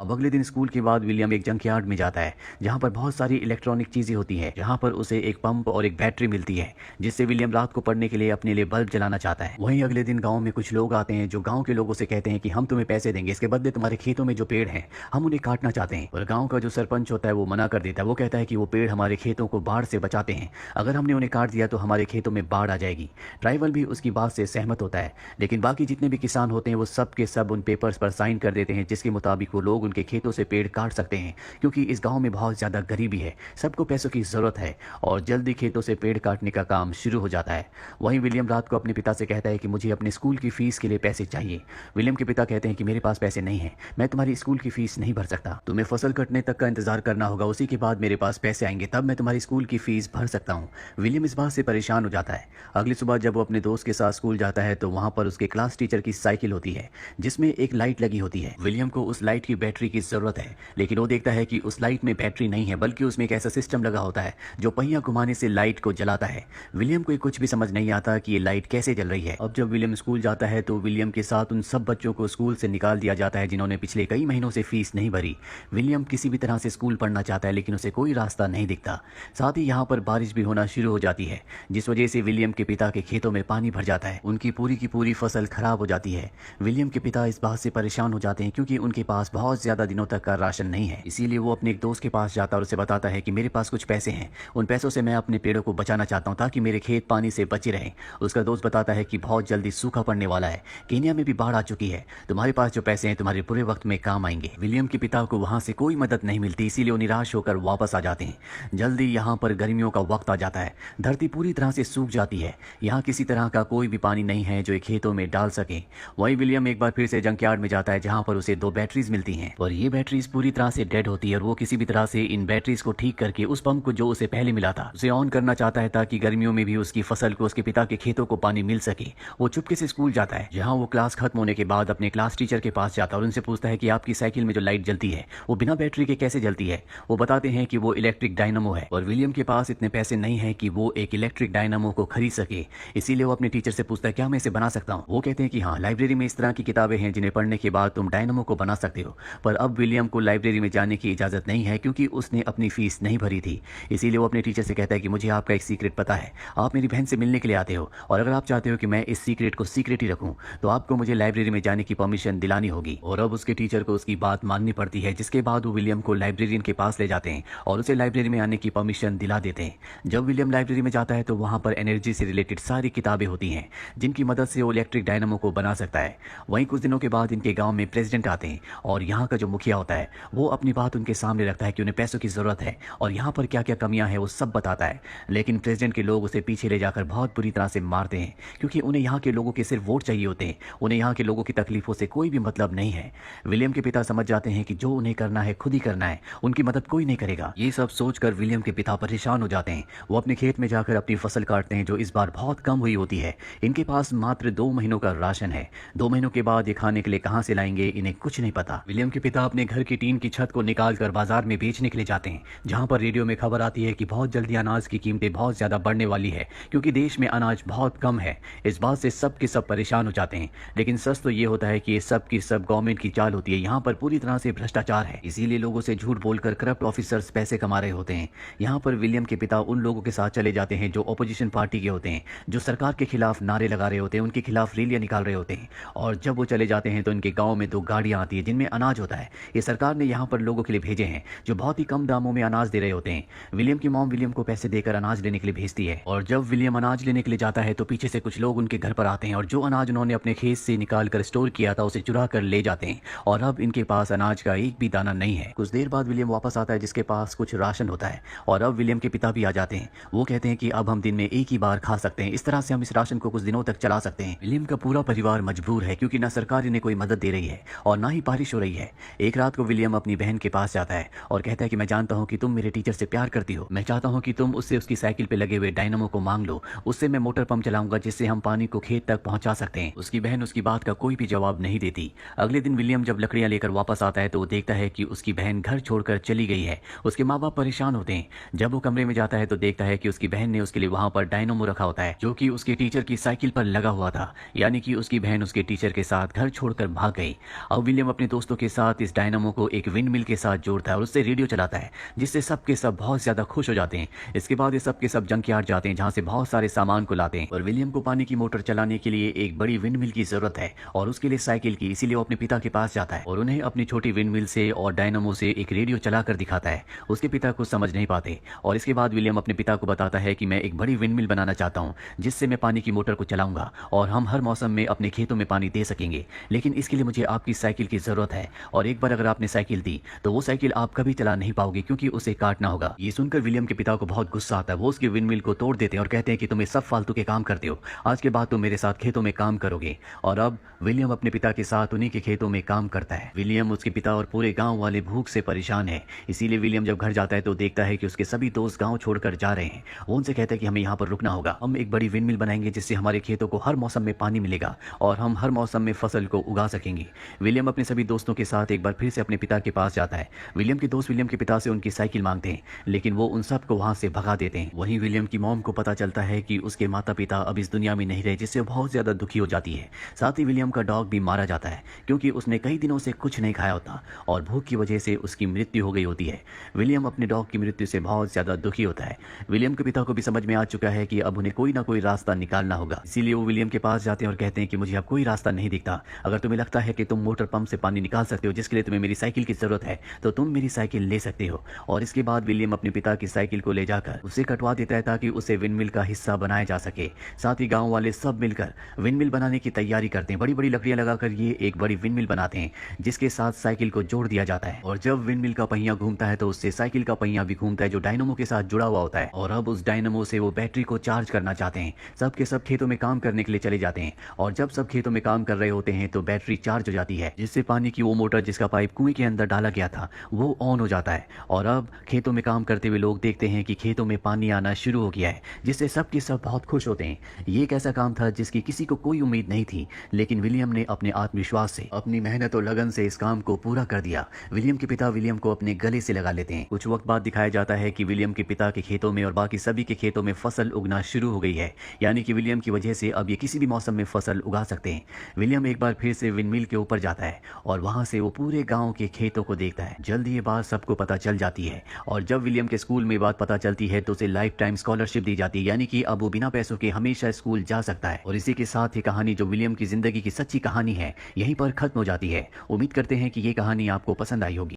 अब अगले दिन स्कूल के बाद विलियम एक जंकयार्ड में जाता है जहाँ पर बहुत सारी इलेक्ट्रॉनिक चीजें होती है, जहाँ पर उसे एक पंप और एक बैटरी मिलती है जिससे विलियम रात को पढ़ने के लिए अपने लिए बल्ब जलाना चाहता है। वहीं अगले दिन गाँव में कुछ लोग आते हैं जो गाँव के लोगों से कहते हैं कि हम तुम्हें पैसे देंगे, इसके बदले तुम्हारे खेतों में जो पेड़ हैं हम उन्हें काटना चाहते हैं। और गाँव का जो सरपंच होता है वो मना कर देता है। वो कहता है कि वो पेड़ हमारे खेतों को बाढ़ से बचाते हैं, अगर हमने उन्हें काट दिया तो हमारे खेतों में बाढ़ आ जाएगी। ट्राइबल भी उसकी बात से सहमत होता है, लेकिन बाकी जितने भी किसान होते हैं वो सब के सब उन पेपर्स पर साइन कर देते हैं जिसके मुताबिक वो लोग उनके खेतों से पेड़ काट सकते हैं, क्योंकि इस गांव में बहुत ज़्यादा गरीबी है, सबको पैसों की ज़रूरत है और जल्दी खेतों से पेड़ काटने का काम शुरू हो जाता है। वहीं विलियम रात को अपने पिता से कहता है कि मुझे अपने स्कूल की फ़ीस के लिए पैसे चाहिए। विलियम के पिता कहते हैं कि मेरे पास पैसे नहीं हैं, मैं तुम्हारी स्कूल की फ़ीस नहीं भर सकता, तुम्हें फसल कटने तक का इंतजार करना होगा, उसी के बाद मेरे पास पैसे आएंगे, तब मैं तुम्हारी स्कूल की फ़ीस भर सकता हूँ। विलियम इस बात से परेशान हो जाता है। अगली सुबह जब वो अपने दोस्त के साथ स्कूल जाता है तो वहाँ पर उसके क्लास टीचर की साइकिल होती है जिसमें एक लाइट लगी होती है। विलियम को उस लाइट की बैटरी की ज़रूरत है, लेकिन वो देखता है कि उस लाइट में बैटरी नहीं है, बल्कि उसमें एक ऐसा सिस्टम लगा होता है जो पहिया घुमाने से लाइट को जलाता है। विलियम को कुछ भी समझ नहीं आता कि ये लाइट कैसे जल रही है। अब जब विलियम स्कूल जाता है तो विलियम के साथ उन सब बच्चों को स्कूल से निकाल दिया जाता है जिन्होंने पिछले कई महीनों से फीस नहीं भरी। विलियम किसी भी तरह से स्कूल पढ़ना चाहता है, लेकिन उसे कोई रास्ता नहीं दिखता। साथ ही यहाँ पर बारिश भी होना शुरू हो जाती है, जिस वजह से विलियम के पिता के खेतों में पानी भर जाता है। उनकी पूरी की पूरी फसल खराब हो जाती है। विलियम के पिता इस बात से परेशान हो जाते हैं क्योंकि उनके पास बहुत ज्यादा दिनों तक का राशन नहीं है। इसीलिए वो अपने एक दोस्त के पास जाता है और उसे बताता है कि मेरे पास कुछ पैसे हैं, उन पैसों से मैं अपने पेड़ों को बचाना चाहता हूँ ताकि मेरे खेत पानी से बचे रहें। उसका दोस्त बताता है कि बहुत जल्दी सूखा पड़ने वाला है, केनिया में भी बाढ़ आ चुकी है, तुम्हारे पास जो पैसे हैं तुम्हारे बुरे वक्त में काम आएंगे। विलियम के पिता को वहां से कोई मदद नहीं मिलती, इसीलिए वो निराश होकर वापस आ जाते हैं। जल्दी यहाँ पर गर्मियों का वक्त आ जाता है, धरती पूरी तरह से सूख जाती है, यहाँ किसी तरह का कोई भी पानी नहीं है जो खेतों में डाल सके। वही विलियम एक बार फिर से जंकयार्ड में जाता है जहाँ पर उसे 2 बैटरीज मिलती हैं और ये बैटरीज पूरी तरह से डेड होती है और वो किसी भी तरह से इन बैटरीज को ठीक करके उस पंप को जो उसे पहले मिला था उसे ऑन करना चाहता है ताकि गर्मियों में भी उसकी फसल को उसके पिता के खेतों को पानी मिल सके। वो चुपके से स्कूल जाता है, जहाँ वो क्लास खत्म होने के बाद अपने क्लास टीचर के पास जाता है और उनसे पूछता है कि आपकी साइकिल में जो लाइट जलती है वो बिना बैटरी के कैसे जलती है। वो बताते हैं कि वो इलेक्ट्रिक डायनामो है और विलियम के पास इतने पैसे नहीं है कि वो एक इलेक्ट्रिक डायनामो को खरीद सके। इसीलिए वो अपने टीचर से पूछता है क्या मैं इसे बना सकता हूँ। वो कहते हैं कि हाँ, लाइब्रेरी में इस तरह की किताबें हैं जिन्हें पढ़ने के बाद तुम डायनामो को बना सकते हो। पर अब विलियम को लाइब्रेरी में जाने की इजाजत नहीं है क्योंकि उसने अपनी फीस नहीं भरी थी। इसीलिए वो अपने टीचर से कहता है कि मुझे आपका एक सीक्रेट पता है, आप मेरी बहन से मिलने के लिए आते हो और अगर आप चाहते हो कि मैं इस सीक्रेट को सीक्रेट ही रखूं तो आपको मुझे लाइब्रेरी में जाने की परमिशन दिलानी होगी। और अब उसके टीचर को उसकी बात माननी पड़ती है, जिसके बाद वो विलियम को लाइब्रेरियन के पास ले जाते हैं और उसे लाइब्रेरी में आने की परमिशन दिला देते हैं। जब विलियम लाइब्रेरी में जाता है तो वहाँ पर एनर्जी से रिलेटेड सारी किताबें होती हैं जिनकी मदद से वो इलेक्ट्रिक डायनामो को बना सकता है। वहीं कुछ दिनों के बाद इनके गाँव में प्रेसिडेंट आते हैं और यहाँ का जो मुखिया होता है वो अपनी बात उनके सामने रखता है कि उन्हें पैसों की जरूरत है और यहाँ पर क्या क्या कमियां हैं वो सब बताता है। लेकिन प्रेसिडेंट के लोग उसे पीछे ले जाकर बहुत बुरी तरह से मारते हैं क्योंकि उन्हें यहाँ के लोगों के सिर्फ वोट चाहिए होते हैं, उन्हें यहाँ के लोगों की तकलीफों से कोई भी मतलब नहीं है। विलियम के पिता समझ जाते हैं कि जो उन्हें करना है खुद ही करना है, उनकी मदद कोई नहीं करेगा। ये सब सोचकर विलियम के पिता परेशान हो जाते हैं। वो अपने खेत में जाकर अपनी फसल काटते हैं जो इस बार बहुत कम हुई होती है। इनके पास मात्र 2 महीनों का राशन है। 2 महीनों के बाद ये खाने के लिए कहाँ से लाएंगे इन्हें कुछ नहीं पता। विलियम के पिता अपने घर की टीन की छत को निकाल कर बाजार में बेचने के लिए जाते हैं, जहाँ पर रेडियो में खबर आती है कि बहुत जल्दी अनाज की कीमतें बहुत ज्यादा बढ़ने वाली है क्योंकि देश में अनाज बहुत कम है। इस बात से सब के सब परेशान हो जाते हैं, लेकिन सच तो ये होता है कि ये सब की सब गवर्नमेंट की चाल होती है। यहाँ पर पूरी तरह से भ्रष्टाचार है, इसीलिए लोगों से झूठ बोलकर करप्ट ऑफिसर्स पैसे कमा रहे होते हैं। यहाँ पर विलियम के पिता उन लोगों के साथ चले जाते हैं जो ऑपोजिशन पार्टी के होते हैं, जो सरकार के खिलाफ नारे लगा रहे होते हैं, उनके खिलाफ रैलियां निकाल रहे होते हैं। और जब वो चले जाते हैं तो इनके गाँव में 2 गाड़ियाँ आती है जिनमें अनाज होता है। ये सरकार ने यहाँ पर लोगों के लिए भेजे हैं जो बहुत ही कम दामों में अनाज दे रहे होते हैं। विलियम की मॉम विलियम को पैसे देकर अनाज लेने के लिए भेजती है और जब विलियम अनाज लेने के लिए जाता है तो पीछे से कुछ लोग उनके घर पर आते हैं और जो अनाज उन्होंने अपने खेत से निकाल कर स्टोर किया था उसे चुरा कर ले जाते हैं और अब इनके पास अनाज का एक भी दाना नहीं है। कुछ देर बाद विलियम वापस आता है जिसके पास कुछ राशन होता है और अब विलियम के पिता भी आ जाते हैं। वो कहते हैं कि अब हम दिन में एक ही बार खा सकते हैं, इस तरह से हम इस राशन को कुछ दिनों तक चला सकते हैं। विलियम का पूरा परिवार मजबूर है क्योंकि ना सरकार इन्हें कोई मदद दे रही है और ना ही बारिश हो रही है। एक रात को विलियम अपनी बहन के पास जाता है और कहता है कि मैं जानता हूँ कि तुम मेरे टीचर से प्यार करती हो, मैं चाहता हूँ कि तुम उससे उसकी साइकिल पे लगे हुए डायनामो को मांग लो, उससे मैं मोटर पंप चलाऊंगा जिससे हम पानी को खेत तक पहुंचा सकते हैं। उसकी बहन उसकी बात का कोई भी जवाब नहीं देती। अगले दिन विलियम जब लकड़ियां लेकर वापस आता है तो वो देखता है कि उसकी बहन घर छोड़कर चली गई है। उसके माँ बाप परेशान होते हैं। जब वो कमरे में जाता है तो देखता है कि उसकी बहन ने उसके लिए वहां पर डायनामो रखा होता है जो कि उसके टीचर की साइकिल पर लगा हुआ था, यानी कि उसकी बहन उसके टीचर के साथ घर छोड़कर भाग गई। अब विलियम अपने दोस्तों के साथ साथ इस डायनामो को एक विंड मिल के साथ जोड़ता है और उससे रेडियो चलाता है, जिससे सब के सब बहुत ज़्यादा खुश हो जाते हैं। इसके बाद ये सब के सब जंक यार्ड जाते हैं, जहाँ से बहुत सारे सामान को लाते हैं। और विलियम को पानी की मोटर चलाने के लिए एक बड़ी विंड मिल की ज़रूरत है और उसके लिए साइकिल की, इसीलिए वो अपने पिता के पास जाता है और उन्हें अपनी छोटी विंड मिल से और डायनामो से एक रेडियो चला कर दिखाता है। उसके पिता कुछ समझ नहीं पाते और इसके बाद विलियम अपने पिता को बताता है कि मैं एक बड़ी विंड मिल बनाना चाहता हूँ, जिससे मैं पानी की मोटर को चलाऊंगा और हम हर मौसम में अपने खेतों में पानी दे सकेंगे। लेकिन इसके लिए मुझे आपकी साइकिल की ज़रूरत है और एक बार अगर आपने साइकिल दी तो वो साइकिल आप कभी चला नहीं पाओगे, क्योंकि उसे काटना होगा। ये सुनकर विलियम के पिता को बहुत गुस्सा आता है। वो उसकी विंड मिल को तोड़ देते हैं और कहते हैं कि तुम ये सब फालतू के काम करते हो, आज के बाद तुम मेरे साथ खेतों में काम करोगे। और अब विलियम अपने पिता के साथ उन्हीं के खेतों में काम करता है। विलियम, उसके पिता और पूरे गांव वाले भूख से परेशान है, इसीलिए विलियम जब घर जाता है तो देखता है कि उसके सभी दोस्त गांव छोड़कर जा रहे हैं। वो उनसे कहते हैं कि हमें यहाँ पर रुकना होगा, हम एक बड़ी विंड मिल बनाएंगे जिससे हमारे खेतों को हर मौसम में पानी मिलेगा और हम हर मौसम में फसल को उगा सकेंगे। विलियम अपने सभी दोस्तों के साथ एक बार फिर से अपने पिता के पास जाता है। विलियम के दोस्त विलियम के पिता से उनकी साइकिल मांगते हैं, लेकिन वो उन सबको वहां से भगा देते हैं। वहीं विलियम की मॉम को पता चलता है कि उसके माता पिता अब इस दुनिया में नहीं रहे, जिससे वो बहुत ज्यादा दुखी हो जाती है। साथ ही विलियम का डॉग भी मारा जाता है, क्योंकि उसने कई दिनों से कुछ नहीं खाया होता और भूख की वजह से उसकी मृत्यु हो गई होती है। विलियम अपने डॉग की मृत्यु से बहुत ज्यादा दुखी होता है। विलियम के पिता को भी समझ में आ चुका है कि अब उन्हें कोई ना कोई रास्ता निकालना होगा, इसीलिए वो विलियम के पास जाते हैं और कहते हैं कि मुझे अब कोई रास्ता नहीं दिखता। अगर तुम्हें लगता है कि तुम मोटर पंप से पानी निकाल सकते हो, जिसके लिए तुम्हें मेरी साइकिल की जरूरत है, तो तुम मेरी साइकिल ले सकते हो। और इसके बाद विलियम अपने पिता की साइकिल को ले जाकर उसे कटवा देता है ताकि उसे विंडमिल का हिस्सा बनाया जा सके। साथ ही गांव वाले सब मिलकर विंडमिल बनाने की तैयारी करते हैं। बड़ी बड़ी लकड़ियां लगाकर ये एक बड़ी विंडमिल बनाते हैं, जिसके साथ साइकिल को जोड़ दिया जाता है। और जब विंडमिल का पहिया घूमता है तो उससे साइकिल का पहिया भी घूमता है, जो डायनामो के साथ जुड़ा हुआ होता है। और अब उस डायनामो से वो बैटरी को चार्ज करना चाहते हैं। सब के सब खेतों में काम करने के लिए चले जाते हैं और जब सब खेतों में काम कर रहे होते हैं तो बैटरी चार्ज हो जाती है, जिससे पानी की वो मोटर जिसका पाइप कुएं के अंदर डाला गया था वो ऑन हो जाता है। और अब खेतों में काम करते हुए लोग देखते हैं कि खेतों में पानी आना शुरू हो गया है, जिससे सब के सब बहुत खुश होते हैं। ये एक ऐसा काम था जिसकी किसी को कोई उम्मीद नहीं थी, लेकिन विलियम ने अपने आत्मविश्वास से, अपनी मेहनत और लगन से इस काम को पूरा कर दिया। विलियम के पिता विलियम को अपने गले से लगा लेते हैं। कुछ वक्त बाद दिखाया जाता है कि विलियम के पिता के खेतों में और बाकी सभी के खेतों में फसल उगना शुरू हो गई है, यानी कि विलियम की वजह से अब ये किसी भी मौसम में फसल उगा सकते हैं। विलियम एक बार फिर से विंडमिल के ऊपर जाता है और वहां से वो पूरे गांव के खेतों को देखता है। जल्द ये बात सबको पता चल जाती है और जब विलियम के स्कूल में बात पता चलती है तो उसे लाइफ टाइम स्कॉलरशिप दी जाती है, यानी कि अब वो बिना पैसों के हमेशा स्कूल जा सकता है। और इसी के साथ ये कहानी, जो विलियम की जिंदगी की सच्ची कहानी है, यहीं पर खत्म हो जाती है। उम्मीद करते हैं कि ये कहानी आपको पसंद आई होगी।